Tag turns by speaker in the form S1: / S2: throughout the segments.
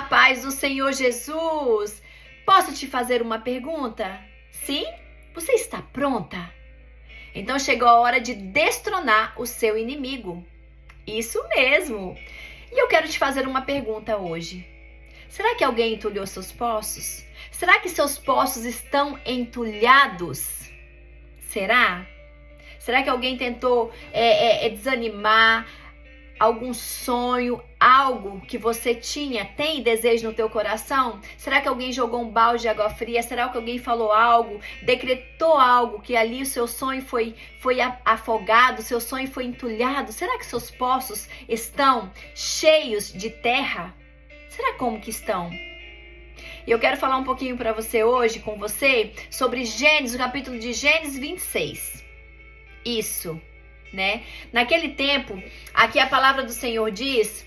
S1: paz do Senhor Jesus. Posso te fazer uma pergunta? Sim? Você está pronta? Então chegou a hora de destronar o seu inimigo. Isso mesmo. E eu quero te fazer uma pergunta hoje. Será que alguém entulhou seus poços? Será que seus poços estão entulhados? Será? Será que alguém tentou desanimar algum sonho, algo que você tem desejo no teu coração? Será que alguém jogou um balde de água fria? Será que alguém falou algo, decretou algo, que ali o seu sonho foi afogado, o seu sonho foi entulhado? Será que seus poços estão cheios de terra? Será como que estão? E eu quero falar um pouquinho para você hoje, com você, sobre Gênesis, o capítulo de Gênesis 26. Isso, né? Naquele tempo, aqui a palavra do Senhor diz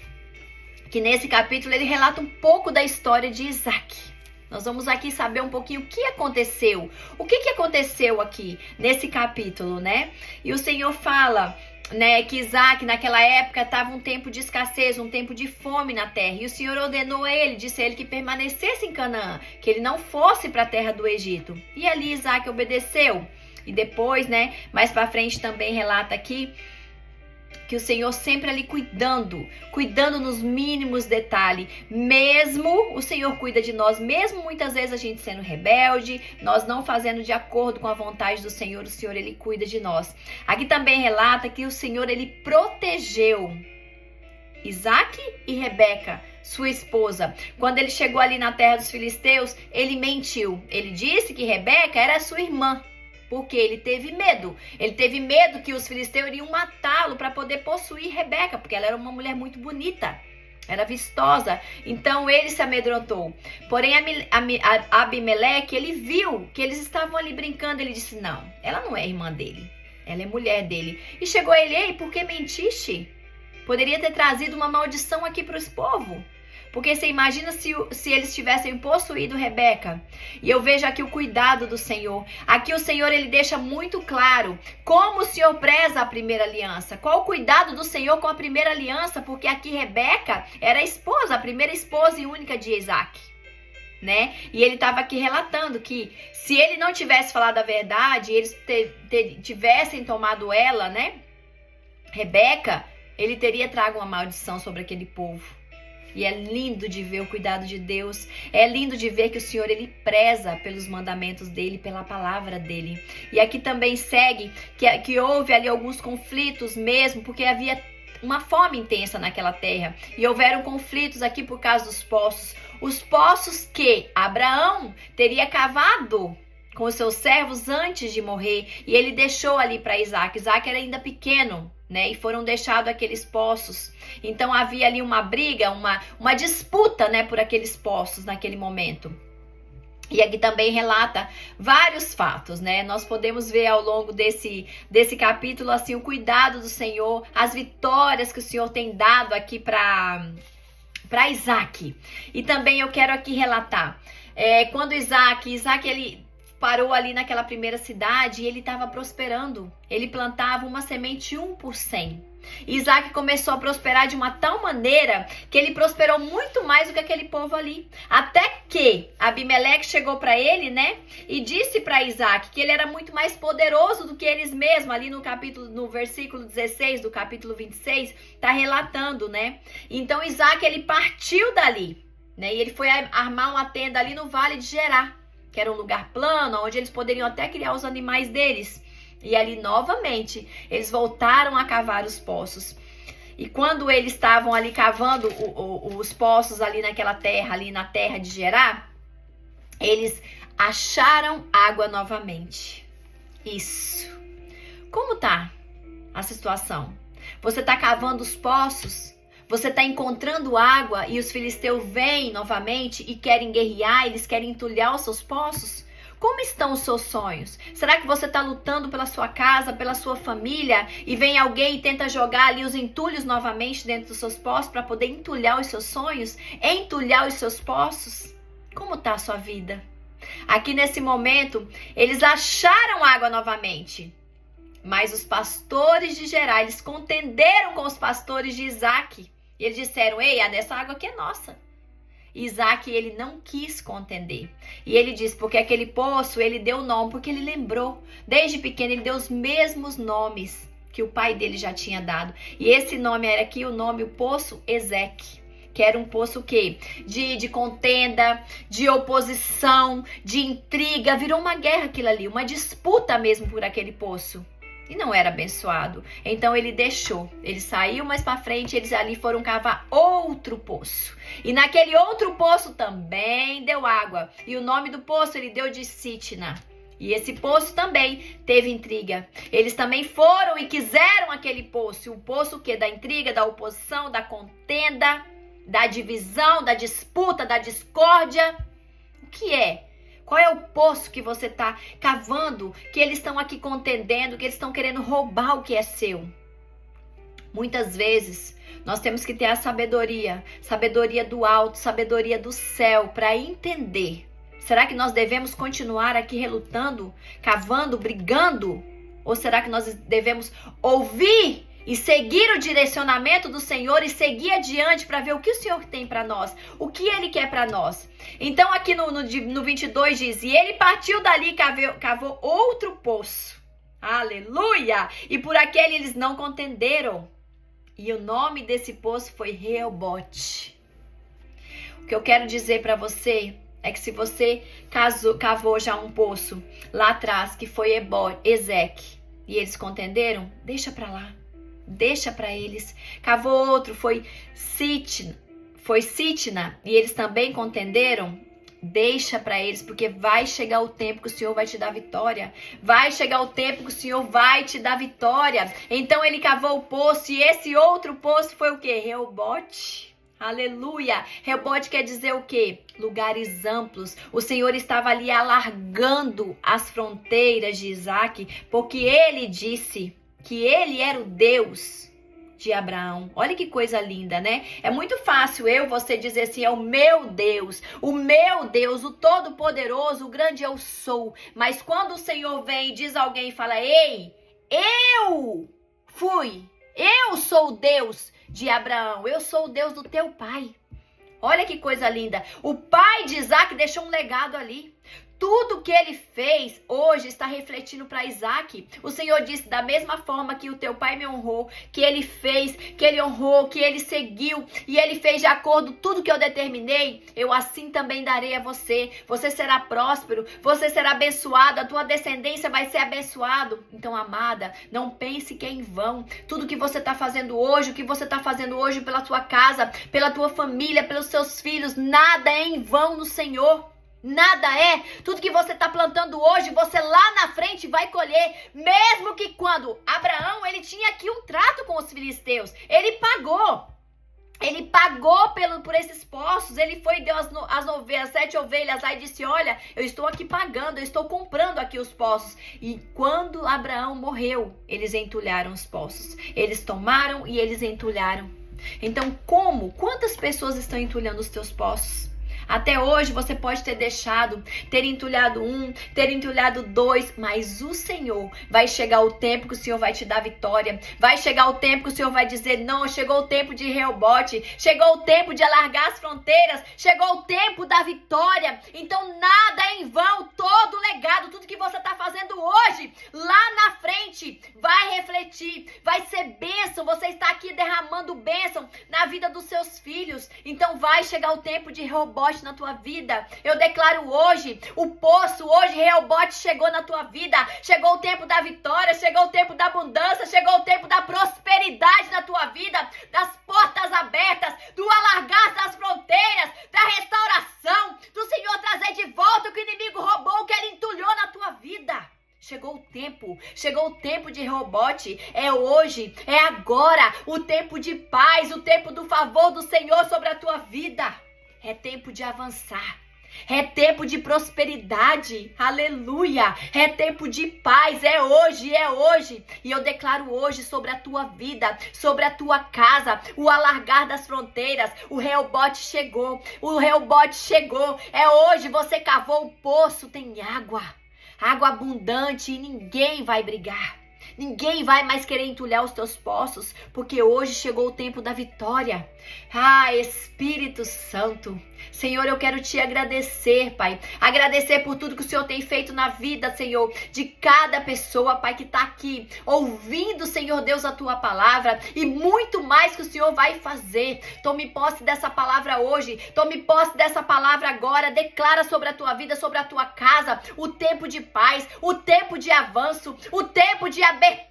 S1: que nesse capítulo ele relata um pouco da história de Isaac. Nós vamos aqui saber um pouquinho o que aconteceu. O que aconteceu aqui nesse capítulo, né? E o Senhor fala, né, que Isaac naquela época estava um tempo de escassez, um tempo de fome na terra. E o Senhor ordenou a ele, disse a ele que permanecesse em Canaã, que ele não fosse para a terra do Egito. E ali Isaac obedeceu. E depois, né, mais para frente também relata aqui que o Senhor sempre ali cuidando nos mínimos detalhes. Mesmo o Senhor cuida de nós, mesmo muitas vezes a gente sendo rebelde, nós não fazendo de acordo com a vontade do Senhor, o Senhor ele cuida de nós. Aqui também relata que o Senhor ele protegeu Isaac e Rebeca, sua esposa. Quando ele chegou ali na terra dos filisteus, ele mentiu. Ele disse que Rebeca era sua irmã. Porque ele teve medo. Ele teve medo que os filisteus iriam matá-lo para poder possuir Rebeca, porque ela era uma mulher muito bonita, era vistosa. Então ele se amedrontou. Porém, Abimeleque, ele viu que eles estavam ali brincando. Ele disse: não, ela não é irmã dele, ela é mulher dele. E chegou ele: ei, por que mentiste? Poderia ter trazido uma maldição aqui para os povos. Porque você imagina se eles tivessem possuído Rebeca. E eu vejo aqui o cuidado do Senhor. Aqui o Senhor ele deixa muito claro como o Senhor preza a primeira aliança. Qual o cuidado do Senhor com a primeira aliança? Porque aqui Rebeca era a primeira esposa e única de Isaac, né? E ele estava aqui relatando que se ele não tivesse falado a verdade, eles tivessem tomado ela, né, Rebeca, ele teria trago uma maldição sobre aquele povo. E é lindo de ver o cuidado de Deus. É lindo de ver que o Senhor ele preza pelos mandamentos dele, pela palavra dele. E aqui também segue que houve ali alguns conflitos mesmo, porque havia uma fome intensa naquela terra. E houveram conflitos aqui por causa dos poços. Os poços que Abraão teria cavado com os seus servos antes de morrer. E ele deixou ali para Isaac. Isaac era ainda pequeno, né? E foram deixados aqueles poços. Então havia ali uma briga, uma disputa, né, por aqueles poços naquele momento. E aqui também relata vários fatos, né? Nós podemos ver ao longo desse capítulo assim o cuidado do Senhor, as vitórias que o Senhor tem dado aqui para Isaac. E também eu quero aqui relatar quando Isaac ele parou ali naquela primeira cidade e ele estava prosperando. Ele plantava uma semente 1 por 100. Isaac começou a prosperar de uma tal maneira que ele prosperou muito mais do que aquele povo ali. Até que Abimeleque chegou para ele, né? E disse para Isaac que ele era muito mais poderoso do que eles mesmos. Ali no versículo 16 do capítulo 26, tá relatando, né? Então Isaac, ele partiu dali, né? E ele foi armar uma tenda ali no Vale de Gerá, que era um lugar plano, onde eles poderiam até criar os animais deles. E ali, novamente, eles voltaram a cavar os poços. E quando eles estavam ali cavando os poços ali naquela terra, ali na terra de Gerá, eles acharam água novamente. Isso. Como tá a situação? Você tá cavando os poços? Você está encontrando água e os filisteus vêm novamente e querem guerrear, eles querem entulhar os seus poços? Como estão os seus sonhos? Será que você está lutando pela sua casa, pela sua família e vem alguém e tenta jogar ali os entulhos novamente dentro dos seus poços para poder entulhar os seus sonhos, entulhar os seus poços? Como está a sua vida? Aqui nesse momento, eles acharam água novamente. Mas os pastores de Gerá, eles contenderam com os pastores de Isaac. E eles disseram: ei, essa água aqui é nossa. Isaac, ele não quis contender. E ele diz, porque aquele poço, ele deu nome, porque ele lembrou. Desde pequeno, ele deu os mesmos nomes que o pai dele já tinha dado. E esse nome era aqui, o poço Ezeque, que era um poço o quê? De contenda, de oposição, de intriga. Virou uma guerra aquilo ali, uma disputa mesmo por aquele poço. E não era abençoado. Então ele deixou. Ele saiu mais para frente, eles ali foram cavar outro poço. E naquele outro poço também deu água. E o nome do poço ele deu de Sitna. E esse poço também teve intriga. Eles também foram e quiseram aquele poço. E o poço o quê? Da intriga, da oposição, da contenda, da divisão, da disputa, da discórdia. O que é? Qual é o poço que você está cavando, que eles estão aqui contendendo, que eles estão querendo roubar o que é seu? Muitas vezes, nós temos que ter a sabedoria do alto, sabedoria do céu, para entender. Será que nós devemos continuar aqui relutando, cavando, brigando? Ou será que nós devemos ouvir e seguir o direcionamento do Senhor e seguir adiante para ver o que o Senhor tem para nós, o que Ele quer para nós? Então aqui no 22 diz, e ele partiu dali e cavou outro poço. Aleluia! E por aquele eles não contenderam. E o nome desse poço foi Reobote. O que eu quero dizer para você é que se você cavou já um poço lá atrás, que foi Ezeque, e eles contenderam, deixa para lá. Deixa para eles. Cavou outro, foi Sitna, e eles também contenderam. Deixa para eles, porque vai chegar o tempo que o Senhor vai te dar vitória. Vai chegar o tempo que o Senhor vai te dar vitória. Então ele cavou o poço, e esse outro poço foi o quê? Reobote. Aleluia! Reobote quer dizer o quê? Lugares amplos. O Senhor estava ali alargando as fronteiras de Isaac, porque ele disse que ele era o Deus de Abraão. Olha que coisa linda, né? É muito fácil você dizer assim, é o meu Deus, o Todo-Poderoso, o grande eu sou. Mas quando o Senhor vem e diz a alguém e fala, ei, eu sou o Deus de Abraão, eu sou o Deus do teu pai. Olha que coisa linda. O pai de Isaac deixou um legado ali. Tudo que ele fez hoje está refletindo para Isaac. O Senhor disse, da mesma forma que o teu pai me honrou, que ele fez, que ele honrou, que ele seguiu e ele fez de acordo com tudo que eu determinei, eu assim também darei a você. Você será próspero, você será abençoado, a tua descendência vai ser abençoado. Então, amada, não pense que é em vão. Tudo que você está fazendo hoje, o que você está fazendo hoje pela tua casa, pela tua família, pelos seus filhos, nada é em vão no Senhor. Nada é. Tudo que você está plantando hoje, você lá na frente vai colher. Mesmo que quando Abraão, ele tinha aqui um trato com os filisteus. Ele pagou. Ele pagou por esses poços. Ele foi e deu as 7 ovelhas lá e disse, olha, eu estou aqui pagando, eu estou comprando aqui os poços. E quando Abraão morreu, eles entulharam os poços. Eles tomaram e eles entulharam. Então, como? Quantas pessoas estão entulhando os teus poços? Até hoje você pode ter deixado, ter entulhado 1, ter entulhado 2, mas o Senhor, vai chegar o tempo que o Senhor vai te dar vitória, vai chegar o tempo que o Senhor vai dizer, não, chegou o tempo de Reobote, chegou o tempo de alargar as fronteiras, chegou o tempo da vitória. Então nada é em vão, todo legado, tudo que você está fazendo hoje, lá na frente, vai refletir, vai ser bênção. Você está aqui derramando bênção na vida dos seus filhos, então vai chegar o tempo de Reobote na tua vida. Eu declaro hoje, o poço, hoje Reobote chegou na tua vida, chegou o tempo da vitória, chegou o tempo da abundância, chegou o tempo da prosperidade na tua vida, das portas abertas, do alargar das fronteiras, da restauração, do Senhor trazer de volta o que o inimigo roubou, o que ele entulhou na tua vida. Chegou o tempo de Reobote, é hoje, é agora, o tempo de paz, o tempo do favor do Senhor sobre a tua vida. É tempo de avançar. É tempo de prosperidade. Aleluia. É tempo de paz. É hoje, é hoje. E eu declaro hoje sobre a tua vida, sobre a tua casa, o alargar das fronteiras. O Reobote chegou. O Reobote chegou. É hoje. Você cavou o poço, tem água. Água abundante e ninguém vai brigar. Ninguém vai mais querer entulhar os teus poços, porque hoje chegou o tempo da vitória. Ah, Espírito Santo, Senhor, eu quero te agradecer, Pai. Agradecer por tudo que o Senhor tem feito na vida, Senhor, de cada pessoa, Pai, que está aqui ouvindo, Senhor Deus, a tua palavra e muito mais que o Senhor vai fazer. Tome posse dessa palavra hoje. Tome posse dessa palavra agora. Declara sobre a tua vida, sobre a tua casa, o tempo de paz, o tempo de avanço, o tempo de abertura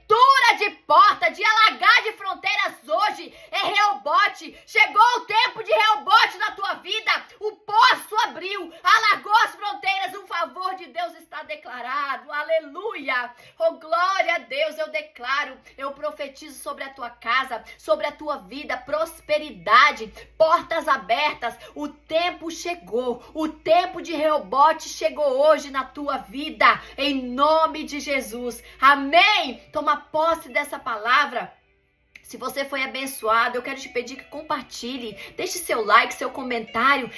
S1: de porta, de alargar de fronteiras hoje. É Reobote. Chegou o tempo de Reobote na tua vida. O poço abriu, alargou as fronteiras. O favor de Deus está declarado. Aleluia. Oh, glória a Deus. Eu declaro, eu profetizo sobre a tua casa, sobre a tua vida, prosperidade, portas abertas. O tempo chegou. O tempo de Reobote chegou hoje na tua vida. Em nome de Jesus. Amém. Toma posse dessa palavra. Se você foi abençoado, eu quero te pedir que compartilhe, deixe seu like, seu comentário.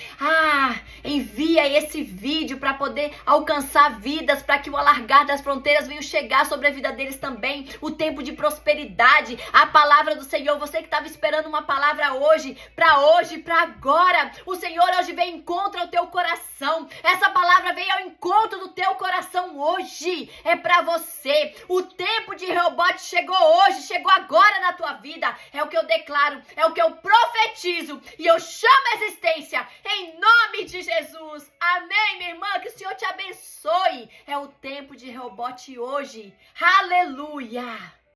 S1: Envia esse vídeo para poder alcançar vidas, para que o alargar das fronteiras venha chegar sobre a vida deles também. O tempo de prosperidade, a palavra do Senhor. Você que estava esperando uma palavra hoje, para agora. O Senhor hoje vem em encontro ao teu coração. Essa palavra veio ao encontro do teu coração hoje. É para você. O tempo de Reobote chegou hoje, chegou agora na tua vida. É o que eu declaro, é o que eu profetizo e eu chamo a existência em nome de Jesus. Amém, minha irmã, que o Senhor te abençoe. É o tempo de Reobote hoje. Aleluia.